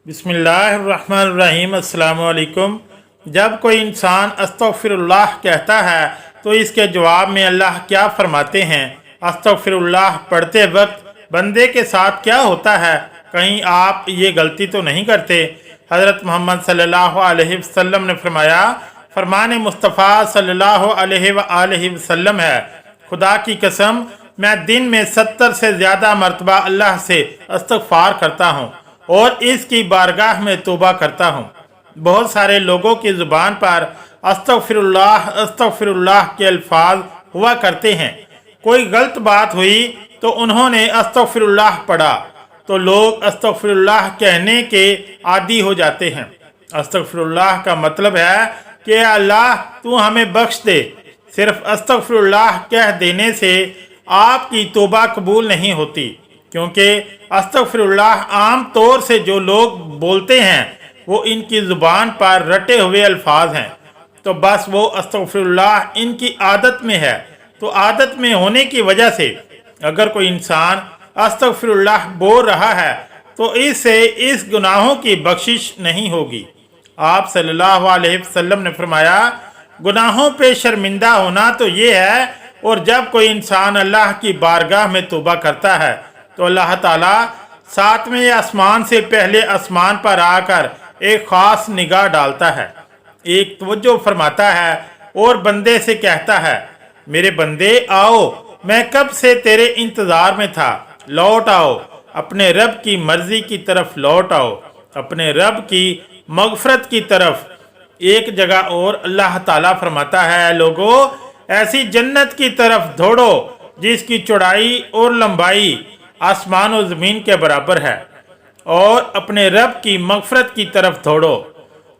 बिस्मिल्लाहिर्रहमानिर्रहीम। अस्सलाम वालेकुम। जब कोई इंसान अस्तगफिरुल्लाह कहता है तो इसके जवाब में अल्लाह क्या फरमाते हैं? अस्तगफिरुल्लाह पढ़ते वक्त बंदे के साथ क्या होता है? कहीं आप ये गलती तो नहीं करते? हज़रत मोहम्मद सल्लल्लाहु अलैहि वसल्लम ने फरमाया, फरमान मुस्तफ़ा सल्लल्लाहु अलैहि वसल्लम है, खुदा की कसम मैं दिन में 70 से ज़्यादा मरतबा अल्लाह से इस्तग़फ़ार करता हूँ और इसकी बारगाह में तौबा करता हूँ। बहुत सारे लोगों की ज़ुबान पर अस्तग़फिरुल्लाह अस्तग़फिरुल्लाह के अल्फाज हुआ करते हैं। कोई गलत बात हुई तो उन्होंने अस्तग़फिरुल्लाह पढ़ा तो लोग अस्तग़फिरुल्लाह कहने के आदी हो जाते हैं। अस्तग़फिरुल्लाह का मतलब है कि अल्लाह तू हमें बख्श दे। सिर्फ अस्तग़फिरुल्लाह कह देने से आपकी तौबा कबूल नहीं होती, क्योंकि अस्तग़फिरुल्लाह आम तौर से जो लोग बोलते हैं वो इनकी ज़ुबान पर रटे हुए अल्फाज हैं, तो बस वो अस्तग़फिरुल्लाह इनकी आदत में है। तो आदत में होने की वजह से अगर कोई इंसान अस्तग़फिरुल्लाह बोल रहा है तो इससे इस गुनाहों की बख्शिश नहीं होगी। आप सल्लल्लाहु अलैहि वसल्लम ने फरमाया, गुनाहों पे शर्मिंदा होना तो ये है, और जब कोई इंसान अल्लाह की बारगाह में तौबा करता है तो अल्लाह ताला सातवें आसमान से पहले आसमान पर आकर एक ख़ास निगाह डालता है, एक तवज्जो फरमाता है और बंदे से कहता है, मेरे बंदे आओ, मैं कब से तेरे इंतज़ार में था, लौट आओ, अपने रब की मर्ज़ी की तरफ लौट आओ, अपने रब की मग़फ़रत की तरफ। एक जगह और अल्लाह ताला फरमाता है, लोगों ऐसी जन्नत की तरफ दौड़ो जिसकी चौड़ाई और लंबाई आसमान और ज़मीन के बराबर है, और अपने रब की मग़फ़रत की तरफ दौड़ो।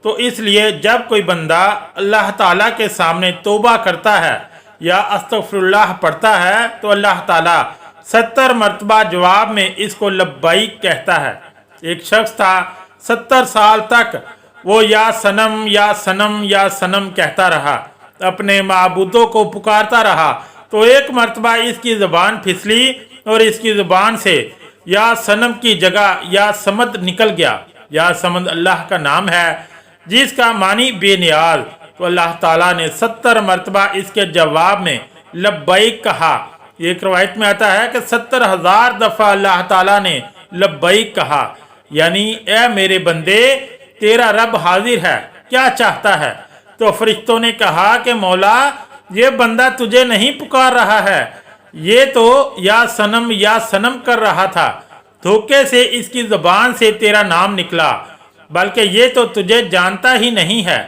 तो इसलिए जब कोई बंदा अल्लाह ताला के सामने तौबा करता है या अस्तग़फिरुल्लाह पढ़ता है तो अल्लाह ताला 70 मरतबा जवाब में इसको लब्बैक कहता है। एक शख्स था, 70 साल तक वो या सनम या सनम या सनम कहता रहा, अपने माबूदों को पुकारता रहा। तो एक मरतबा इसकी ज़बान फिसली और इसकी ज़ुबान से या सनम की जगह या समद निकल गया। या समद अल्लाह का नाम है जिसका मानी बेनियाज। तो अल्लाह ताला ने 70 मरतबा इसके जवाब में लब्बैक कहा। एक रवायत में आता है कि 70,000 दफ़ा अल्लाह ताला ने लब्बैक कहा, यानी ए मेरे बंदे तेरा रब हाजिर है, क्या चाहता है? तो फरिश्तों ने कहा कि मौला ये बंदा तुझे नहीं पुकार रहा है, ये तो या सनम कर रहा था, धोखे से इसकी ज़बान से तेरा नाम निकला, बल्कि ये तो तुझे जानता ही नहीं है,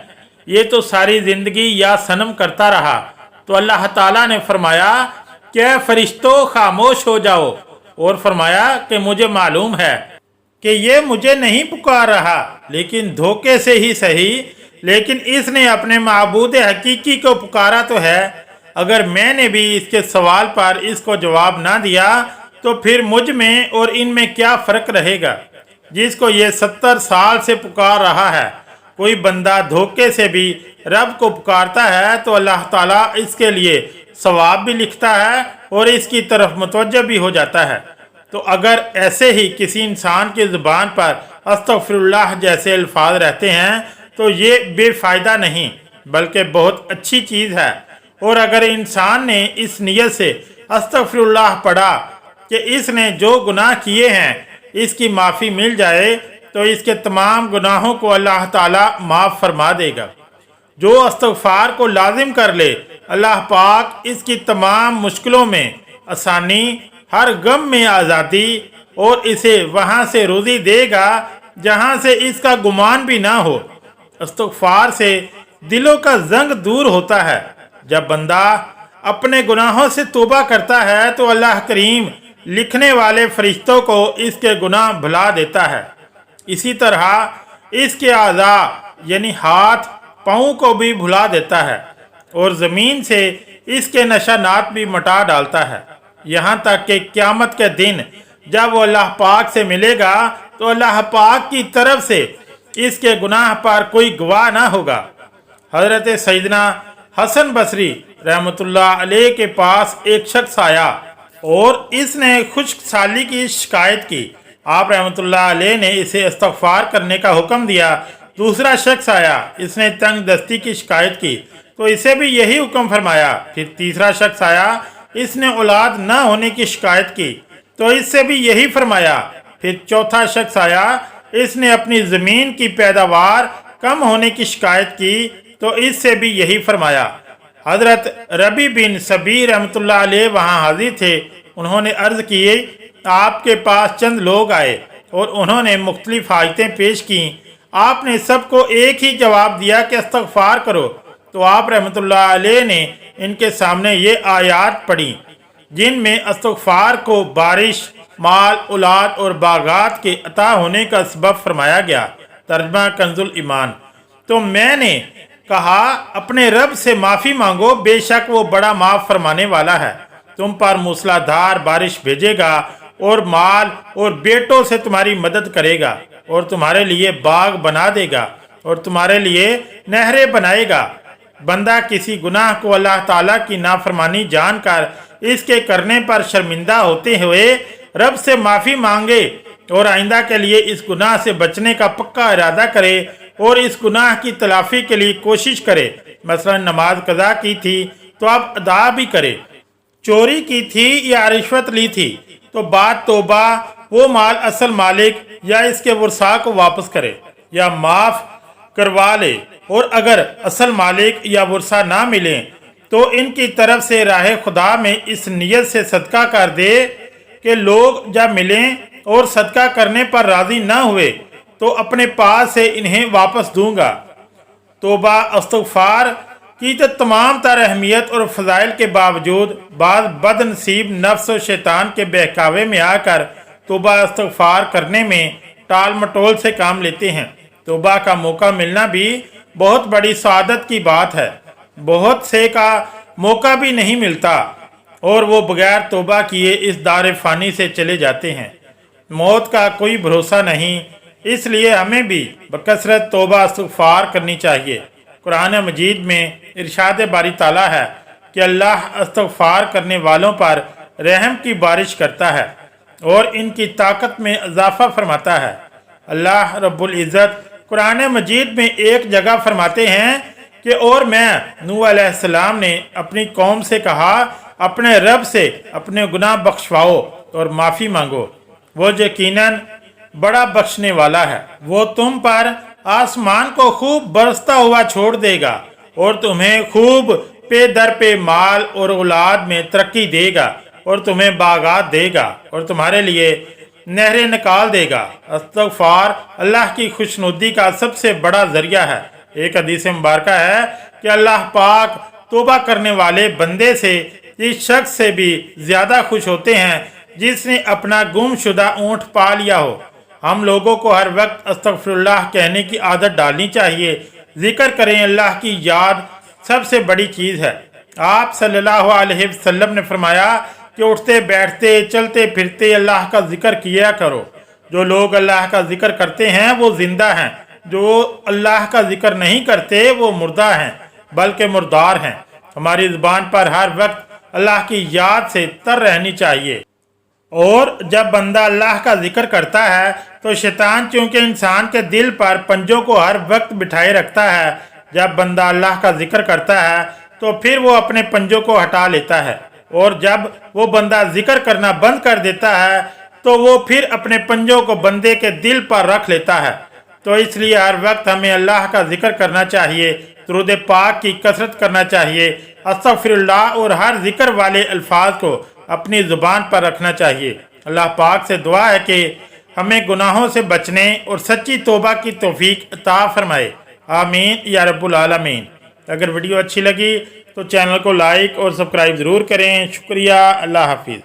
ये तो सारी ज़िंदगी या सनम करता रहा। तो अल्लाह ताला ने फरमाया कि फरिश्तों खामोश हो जाओ, और फरमाया कि मुझे मालूम है कि ये मुझे नहीं पुकार रहा, लेकिन धोखे से ही सही, लेकिन इसने अपने माबूद हकीकी को पुकारा तो है। अगर मैंने भी इसके सवाल पर इसको जवाब ना दिया तो फिर मुझ में और इनमें क्या फ़र्क रहेगा, जिसको ये 70 साल से पुकार रहा है। कोई बंदा धोखे से भी रब को पुकारता है तो अल्लाह ताला इसके लिए सवाब भी लिखता है और इसकी तरफ मुतवज्जह भी हो जाता है। तो अगर ऐसे ही किसी इंसान की ज़ुबान पर अस्तग़फिरुल्लाह जैसे अल्फाज रहते हैं तो ये बेफ़ायदा नहीं बल्कि बहुत अच्छी चीज़ है। और अगर इंसान ने इस नियत से अस्तग़फिरुल्लाह पढ़ा कि इसने जो गुनाह किए हैं इसकी माफ़ी मिल जाए तो इसके तमाम गुनाहों को अल्लाह ताला माफ़ फरमा देगा। जो इस्तग़फ़ार को लाजिम कर ले, अल्लाह पाक इसकी तमाम मुश्किलों में आसानी, हर गम में आज़ादी, और इसे वहाँ से रोज़ी देगा जहाँ से इसका गुमान भी ना हो। इस्तग़फ़ार से दिलों का जंग दूर होता है। जब बंदा अपने गुनाहों से तौबा करता है तो अल्लाह करीम लिखने वाले फरिश्तों को इसके गुनाह भुला देता है। इसी तरह इसके आज़ा यानी हाथ पाँव को भी भुला देता है और ज़मीन से इसके नशानात भी मिटा डालता है, यहाँ तक कि क़यामत के दिन जब वो अल्लाह पाक से मिलेगा तो अल्लाह पाक की तरफ से इसके गुनाह पर कोई गवाह ना होगा। हज़रत सैयदना हसन बसरी रहमतुल्लाह अलैह के पास एक शख्स आया और इसने खुश्क साली की शिकायत की आप रहमतुल्लाह अलैह ने इसे इस्तग़फ़ार करने का हुक्म दिया। दूसरा शख्स आया, इसने तंग दस्ती की शिकायत की तो इसे भी यही हुक्म फरमाया। फिर तीसरा शख्स आया, इसने औलाद न होने की शिकायत की तो इससे भी यही फरमाया। फिर चौथा शख्स आया, इसने अपनी ज़मीन की पैदावार कम होने की शिकायत की तो इससे भी यही फरमाया। हज़रत रबी बिन सबीर रहमतुल्लाह अलैह वहाँ हाजिर थे। उन्होंने अर्ज़ की, आपके पास चंद लोग आए और उन्होंने मुख्तलिफ हाजतें पेश की। आपने सबको एक ही जवाब दिया कि इस्तग़फ़ार करो। तो आप रहमतुल्लाह अलैह ने इनके सामने ये आयात पढ़ी जिनमें इस्तग़फ़ार को बारिश, माल, औलाद और बागात के अता होने का सबब फरमाया गया। तर्जमा कंजुल ईमान। तो मैंने कहा, अपने रब से माफ़ी मांगो, बेशक वो बड़ा माफ़ फरमाने वाला है। तुम पर मूसलाधार बारिश भेजेगा और माल और बेटों से तुम्हारी मदद करेगा और तुम्हारे लिए बाग बना देगा और तुम्हारे लिए नहरें बनाएगा। बंदा किसी गुनाह को अल्लाह ताला की नाफरमानी जानकर इसके करने पर शर्मिंदा होते हुए रब से माफ़ी मांगे और आइंदा के लिए इस गुनाह से बचने का पक्का इरादा करे और इस गुनाह की तलाफ़ी के लिए कोशिश करे। मसलन नमाज कज़ा की थी तो अब अदा भी करे, चोरी की थी या रिश्वत ली थी तो बाद तौबा वो माल असल मालिक या इसके वर्सा को वापस करे या माफ़ करवा ले, और अगर असल मालिक या वर्सा ना मिले तो इनकी तरफ से राह खुदा में इस नियत से सदका कर दे कि लोग जब मिलें और सदका करने पर राज़ी न हुए तो अपने पास से इन्हें वापस दूंगा। तौबा इस्तग़फ़ार की तो तमाम तर अहमियत और फ़ज़ाइल के बावजूद बाद बदनसीब नफ्स और शैतान के बहकावे में आकर तौबा इस्तग़फ़ार करने में टाल मटोल से काम लेते हैं। तौबा का मौका मिलना भी बहुत बड़ी सआदत की बात है। बहुत से का मौका भी नहीं मिलता और वो बगैर तौबा किए इस दार फ़ानी से चले जाते हैं। मौत का कोई भरोसा नहीं, इसलिए हमें भी बकसरत तौबा इस्तग़फ़ार करनी चाहिए। कुरान मजीद में इरशाद बारी ताला है कि अल्लाह इस्तग़फ़ार करने वालों पर रहम की बारिश करता है और इनकी ताकत में इजाफा फरमाता है। अल्लाह रब्बुल इज़्ज़त कुरान मजीद में एक जगह फरमाते हैं कि और मैं नूह अलैहिस्सलाम ने अपनी कौम से कहा, अपने रब से अपने गुनाह बख्शवाओ और माफ़ी मांगो, वो यकीनन बड़ा बख्शने वाला है। वो तुम पर आसमान को खूब बरसता हुआ छोड़ देगा और तुम्हें खूब पे दर पे माल और औलाद में तरक्की देगा और तुम्हें बागात देगा और तुम्हारे लिए नहरें निकाल देगा। इस्तग़फ़ार अल्लाह की खुशनुदी का सबसे बड़ा ज़रिया है। एक हदीस मुबारक है कि अल्लाह पाक तौबा करने वाले बंदे से इस शख्स से भी ज़्यादा खुश होते हैं जिसने अपना गुमशुदा ऊँट पा लिया हो। हम लोगों को हर वक्त अस्तग़फ़िरुल्लाह कहने की आदत डालनी चाहिए। ज़िक्र करें, अल्लाह की याद सबसे बड़ी चीज़ है। आप सल्लल्लाहु अलैहि वसल्लम ने फरमाया कि उठते बैठते चलते फिरते अल्लाह का जिक्र किया करो। जो लोग अल्लाह का जिक्र करते हैं वो जिंदा हैं, जो अल्लाह का जिक्र नहीं करते वो मुर्दा हैं, बल्कि मुर्दार हैं। हमारी ज़ुबान पर हर वक्त अल्लाह की याद से तर रहनी चाहिए। और जब बंदा अल्लाह का जिक्र करता है तो शैतान चूँकि इंसान के दिल पर पंजों को हर वक्त बिठाए रखता है, जब बंदा अल्लाह का जिक्र करता है तो फिर वो अपने पंजों को हटा लेता है, और जब वो बंदा जिक्र करना बंद कर देता है तो वो फिर अपने पंजों को बंदे के दिल पर रख लेता है। तो इसलिए हर वक्त हमें अल्लाह का जिक्र करना चाहिए, दुरूद पाक की कसरत करना चाहिए, अस्तग़फ़िरुल्लाह और हर जिक्र वाले अल्फाज को अपनी ज़ुबान पर रखना चाहिए। अल्लाह पाक से दुआ है कि हमें गुनाहों से बचने और सच्ची तौबा की तौफीक अता फरमाए। आमीन या रब्बुल आलमीन। अगर वीडियो अच्छी लगी तो चैनल को लाइक और सब्सक्राइब ज़रूर करें। शुक्रिया। अल्लाह हाफिज़।